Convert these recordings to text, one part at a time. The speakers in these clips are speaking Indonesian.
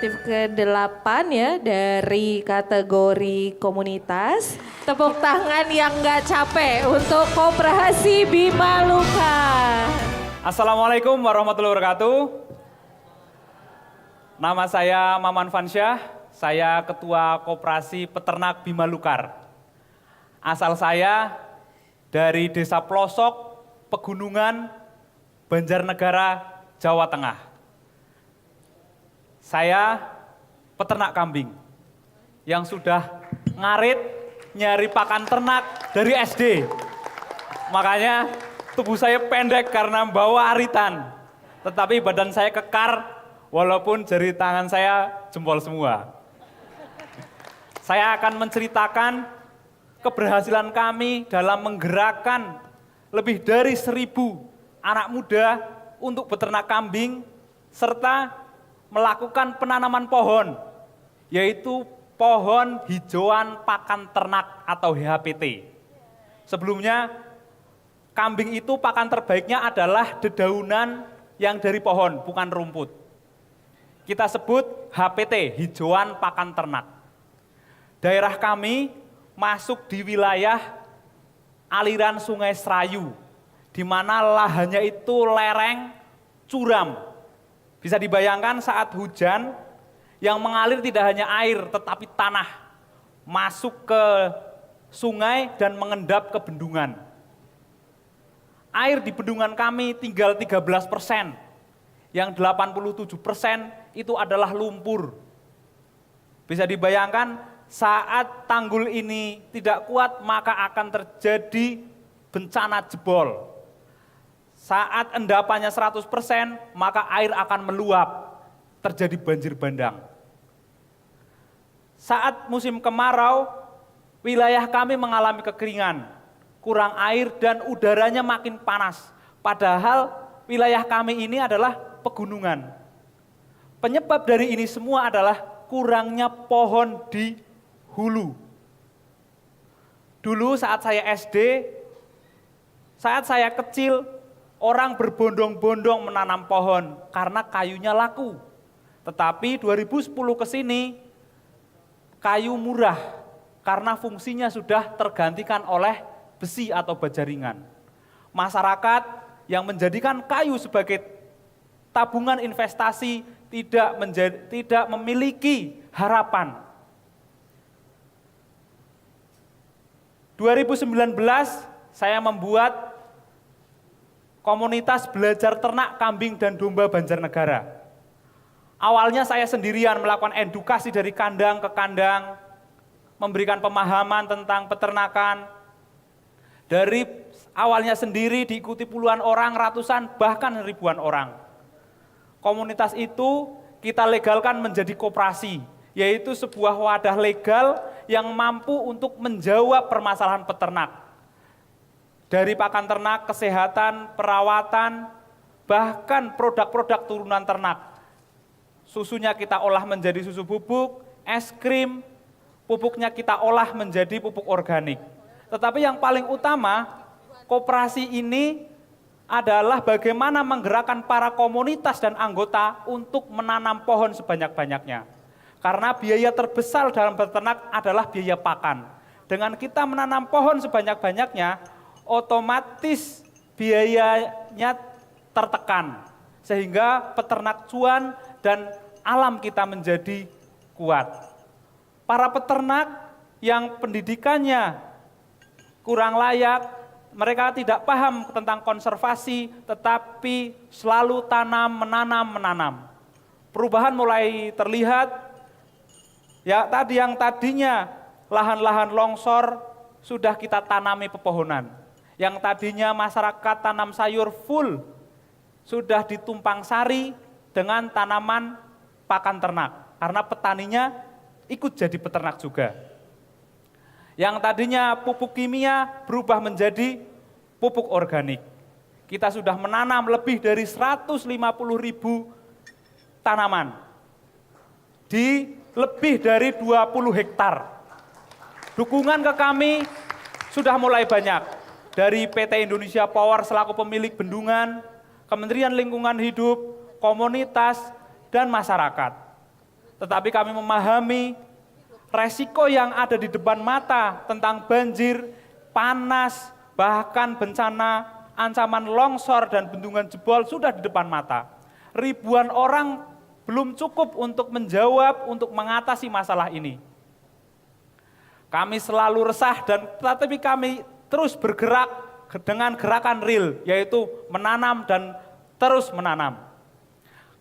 inisiatif ke-8 ya dari kategori komunitas. Tepuk tangan yang nggak capek untuk Koperasi Bima Luka. Assalamualaikum warahmatullahi wabarakatuh. Nama saya Maman Fansyah, saya Ketua Koperasi Peternak Bima Lukar. Asal saya dari Desa Plosok, Pegunungan, Banjarnegara, Jawa Tengah. Saya peternak kambing yang sudah ngarit nyari pakan ternak dari SD. Makanya tubuh saya pendek karena bawa aritan. Tetapi badan saya kekar walaupun jari tangan saya jempol semua. Saya akan menceritakan keberhasilan kami dalam menggerakkan lebih dari 1.000 anak muda untuk beternak kambing serta melakukan penanaman pohon, yaitu pohon hijauan pakan ternak atau HPT. Sebelumnya, kambing itu pakan terbaiknya adalah dedaunan yang dari pohon, bukan rumput. Kita sebut HPT, hijauan pakan ternak. Daerah kami masuk di wilayah aliran Sungai Serayu, di mana lahannya itu lereng, curam. Bisa dibayangkan saat hujan yang mengalir tidak hanya air tetapi tanah masuk ke sungai dan mengendap ke bendungan. Air di bendungan kami tinggal 13%, yang 87% itu adalah lumpur. Bisa dibayangkan saat tanggul ini tidak kuat maka akan terjadi bencana jebol. Saat endapannya 100%, maka air akan meluap, terjadi banjir bandang. Saat musim kemarau, wilayah kami mengalami kekeringan, kurang air dan udaranya makin panas. Padahal wilayah kami ini adalah pegunungan. Penyebab dari ini semua adalah kurangnya pohon di hulu. Dulu saat saya SD, saat saya kecil, orang berbondong-bondong menanam pohon karena kayunya laku. Tetapi 2010 ke sini, kayu murah karena fungsinya sudah tergantikan oleh besi atau baja ringan. Masyarakat yang menjadikan kayu sebagai tabungan investasi tidak memiliki harapan. 2019 saya membuat komunitas belajar ternak kambing dan domba Banjarnegara. Awalnya saya sendirian melakukan edukasi dari kandang ke kandang, memberikan pemahaman tentang peternakan. Dari awalnya sendiri diikuti puluhan orang, ratusan, bahkan ribuan orang. Komunitas itu kita legalkan menjadi koperasi, yaitu sebuah wadah legal yang mampu untuk menjawab permasalahan peternak. Dari pakan ternak, kesehatan, perawatan, bahkan produk-produk turunan ternak. Susunya kita olah menjadi susu bubuk, es krim, pupuknya kita olah menjadi pupuk organik. Tetapi yang paling utama, koperasi ini adalah bagaimana menggerakkan para komunitas dan anggota untuk menanam pohon sebanyak-banyaknya. Karena biaya terbesar dalam beternak adalah biaya pakan. Dengan kita menanam pohon sebanyak-banyaknya, otomatis biayanya tertekan sehingga peternak cuan dan alam kita menjadi kuat. Para peternak yang pendidikannya kurang layak, mereka tidak paham tentang konservasi tetapi selalu menanam. Perubahan mulai terlihat. Ya, yang tadinya lahan-lahan longsor sudah kita tanami pepohonan. Yang tadinya masyarakat tanam sayur full, sudah ditumpang sari dengan tanaman pakan ternak. Karena petaninya ikut jadi peternak juga. Yang tadinya pupuk kimia berubah menjadi pupuk organik. Kita sudah menanam lebih dari 150.000 tanaman di lebih dari 20 hektar. Dukungan ke kami sudah mulai banyak. Dari PT Indonesia Power selaku pemilik bendungan, Kementerian Lingkungan Hidup, komunitas, dan masyarakat. tetapi kami memahami resiko yang ada di depan mata tentang banjir, panas, bahkan bencana, ancaman longsor dan bendungan jebol sudah di depan mata. Ribuan orang belum cukup untuk menjawab, untuk mengatasi masalah ini. Kami selalu resah tetapi kami terus bergerak dengan gerakan real, yaitu menanam dan terus menanam.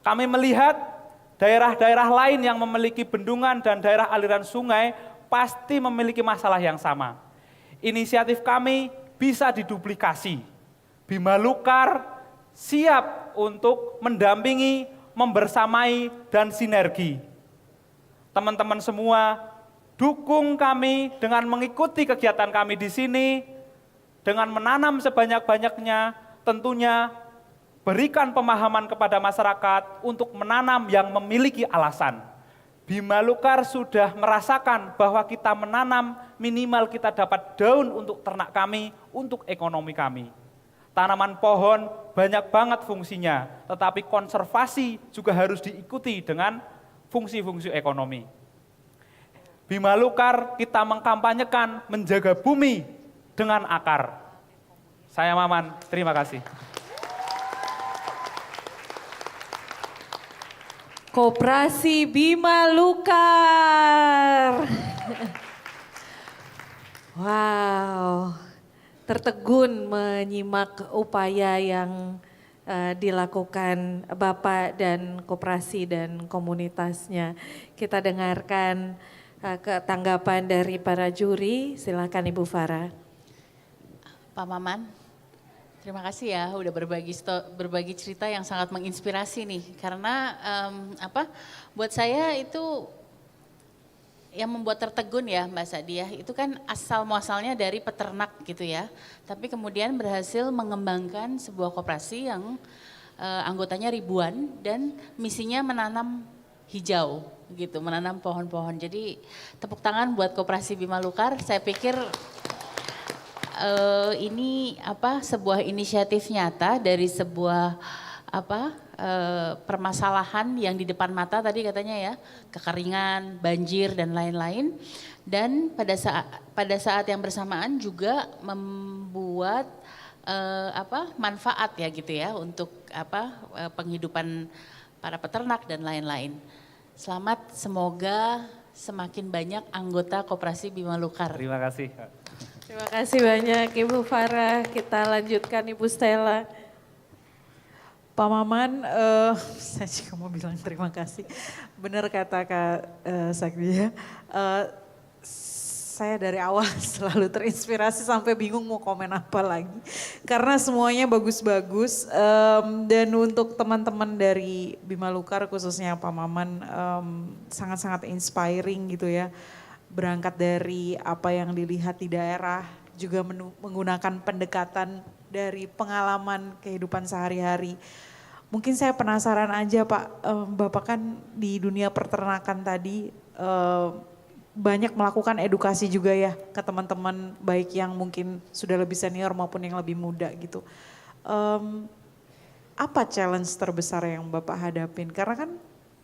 Kami melihat daerah-daerah lain yang memiliki bendungan dan daerah aliran sungai pasti memiliki masalah yang sama. Inisiatif kami bisa diduplikasi. Bima Lukar siap untuk mendampingi, membersamai, dan sinergi. Teman-teman semua, dukung kami dengan mengikuti kegiatan kami di sini, dengan menanam sebanyak-banyaknya, tentunya berikan pemahaman kepada masyarakat untuk menanam yang memiliki alasan. Bima Lukar sudah merasakan bahwa kita menanam minimal kita dapat daun untuk ternak kami, untuk ekonomi kami. Tanaman pohon banyak banget fungsinya, tetapi konservasi juga harus diikuti dengan fungsi-fungsi ekonomi. Bima Lukar kita mengkampanyekan menjaga bumi dengan akar. Saya Maman, terima kasih. Koperasi Bima Lukar. Wow, tertegun menyimak upaya yang dilakukan Bapak dan koperasi dan komunitasnya. Kita dengarkan tanggapan dari para juri, silakan Ibu Farah. Pak Maman, terima kasih ya udah berbagi cerita yang sangat menginspirasi nih. Karena buat saya itu yang membuat tertegun ya Mbak Sadiah, itu kan asal muasalnya dari peternak gitu ya. Tapi kemudian berhasil mengembangkan sebuah koperasi yang anggotanya ribuan dan misinya menanam hijau gitu, menanam pohon-pohon. Jadi tepuk tangan buat Koperasi Bima Lukar. Saya pikir ini sebuah inisiatif nyata dari sebuah permasalahan yang di depan mata tadi katanya ya, kekeringan, banjir dan lain-lain. Dan pada saat yang bersamaan juga membuat manfaat ya gitu ya untuk penghidupan para peternak dan lain-lain. Selamat, semoga semakin banyak anggota Koperasi Bima Lukar. Terima kasih. Terima kasih banyak Ibu Farah. Kita lanjutkan Ibu Stella. Pak Maman, saya juga mau bilang terima kasih. Benar kata Kak Sagdia, saya dari awal selalu terinspirasi sampai bingung mau komen apa lagi. Karena semuanya bagus-bagus dan untuk teman-teman dari Bima Lukar khususnya Pak Maman sangat-sangat inspiring gitu ya. Berangkat dari apa yang dilihat di daerah, juga menggunakan pendekatan dari pengalaman kehidupan sehari-hari. Mungkin saya penasaran aja Pak, Bapak kan di dunia peternakan tadi banyak melakukan edukasi juga ya ke teman-teman baik yang mungkin sudah lebih senior maupun yang lebih muda gitu. Apa challenge terbesar yang Bapak hadapin? Karena kan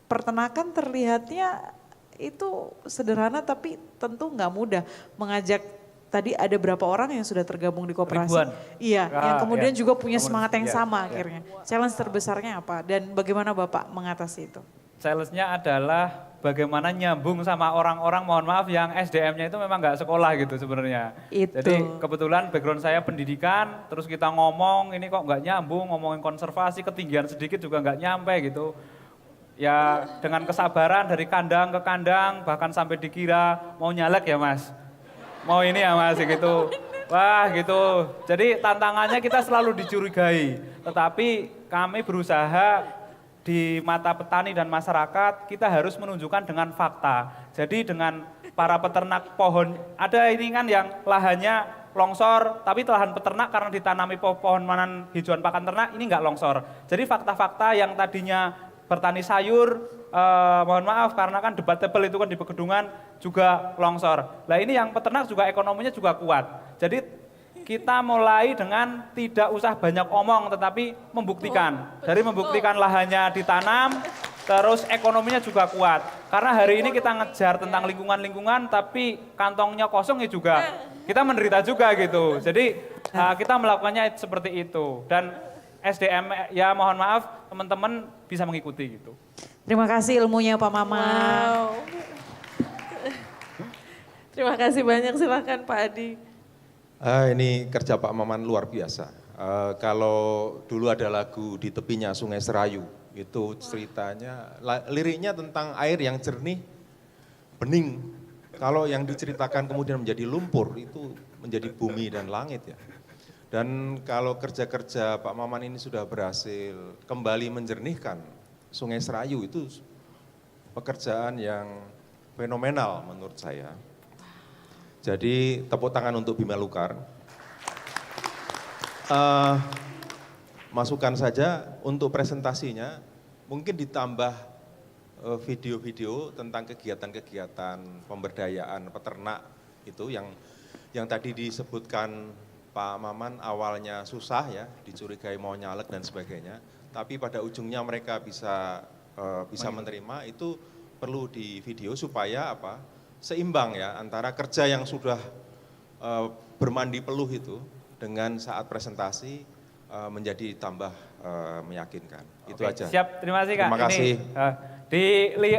peternakan terlihatnya itu sederhana tapi tentu nggak mudah mengajak. Tadi ada berapa orang yang sudah tergabung di koperasi? Ribuan. Iya, yang kemudian juga punya semangat yang sama ya. akhirnya. Challenge terbesarnya apa dan bagaimana Bapak mengatasi itu? Challenge-nya adalah bagaimana nyambung sama orang-orang, mohon maaf, yang SDM-nya itu memang nggak sekolah gitu sebenarnya. Jadi kebetulan background saya pendidikan, terus kita ngomong ini kok nggak nyambung, ngomongin konservasi, ketinggian sedikit juga nggak nyampe gitu. Ya dengan kesabaran dari kandang ke kandang, bahkan sampai dikira mau nyalek ya Mas. Mau ini ya Mas gitu. Wah gitu. Jadi tantangannya kita selalu dicurigai. Tetapi kami berusaha di mata petani dan masyarakat kita harus menunjukkan dengan fakta. Jadi dengan para peternak pohon, ada ini kan yang lahannya longsor, tapi lahan peternak karena ditanami pohon-pohonan hijauan pakan ternak ini enggak longsor. Jadi fakta-fakta yang tadinya bertani sayur, mohon maaf karena kan debatable itu kan di pegunungan juga longsor. Nah ini yang peternak juga ekonominya juga kuat. Jadi kita mulai dengan tidak usah banyak omong tetapi membuktikan. Dari membuktikan lahannya ditanam, terus ekonominya juga kuat. Karena hari ini kita ngejar tentang lingkungan-lingkungan, tapi kantongnya kosong ya juga kita menderita juga gitu. Jadi kita melakukannya seperti itu. Dan SDM ya mohon maaf teman-teman bisa mengikuti gitu. Terima kasih ilmunya Pak Maman. Wow. Terima kasih banyak, silakan Pak Adi. Ini kerja Pak Maman luar biasa. Kalau dulu ada lagu Di Tepinya Sungai Serayu, itu ceritanya, liriknya tentang air yang jernih, bening. Kalau yang diceritakan kemudian menjadi lumpur, itu menjadi bumi dan langit ya. Dan kalau kerja-kerja Pak Maman ini sudah berhasil kembali menjernihkan Sungai Serayu, itu pekerjaan yang fenomenal menurut saya. Jadi tepuk tangan untuk Bima Lukar. Masukan saja untuk presentasinya, mungkin ditambah video-video tentang kegiatan-kegiatan pemberdayaan peternak itu yang tadi disebutkan Pak Maman awalnya susah ya, dicurigai mau nyalek dan sebagainya, tapi pada ujungnya mereka bisa menerima, itu perlu di video supaya seimbang ya antara kerja yang sudah bermandi peluh itu dengan saat presentasi menjadi tambah meyakinkan. Itu aja. Siap, terima kasih Kak. Terima kasih. Ini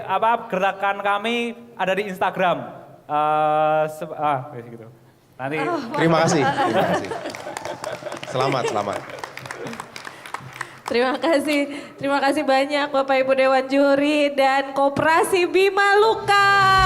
gerakan kami ada di Instagram. Gitu. Nanti. Terima kasih. Selamat. Terima kasih banyak Bapak Ibu Dewan Juri dan Koperasi Bima Lukar.